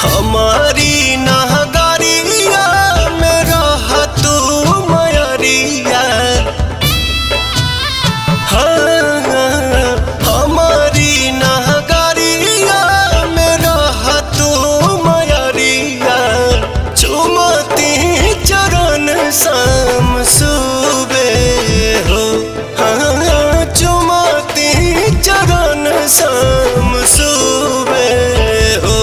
हमारी नगरिया में रह तू मयरिया। हाँ, हमारी नगरिया में रह तू मयरिया। चुमती चरण शाम सुबे हो। हाँ, चुमती चरण शाम सुबे हो।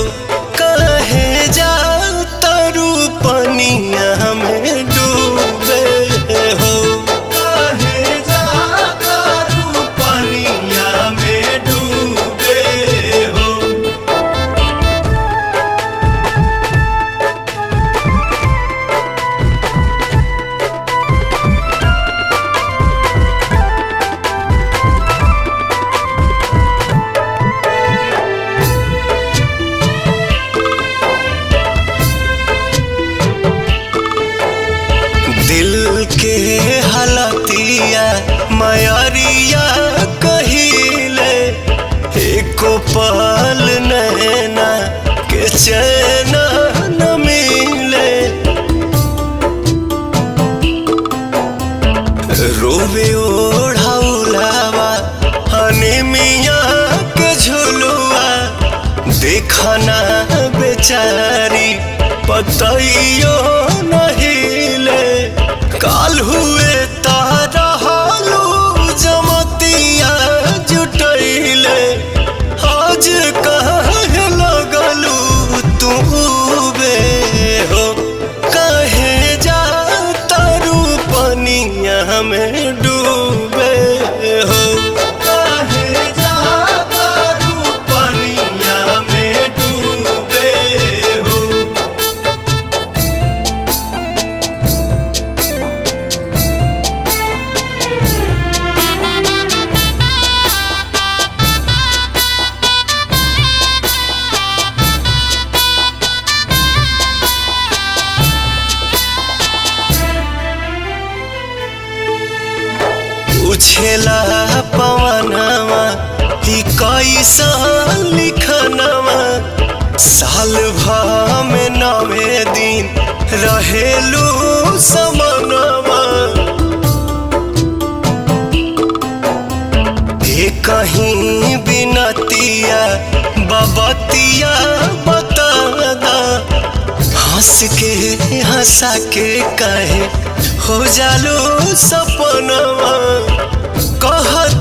पनिया में डूबे हो। काहे जाकरू पनिया में डूबे हो। दिल के हलतिया मयरिया कहिले। एको पल नैना के चैन न मिले। रोवे ओढ़ाउलावा हनीमिया के झुलुआ। देखना बेचारी पतइयो नहिले। काल हुए तारा हालू जमतिया जुटैले। आज कहे लगलू तू बे हो। कहे जा तारू पनिया में डूबे हो। कहे जा तारू पनिया में डूबे हो। पूछेला पवनवा ही कैसा लिखनवा। साल भर में 9 दिन रहेलू समनवा। कहीं बिनतिया बबतिया बता। हंस के हंसा के कहे हो जालू सपनवा। कहत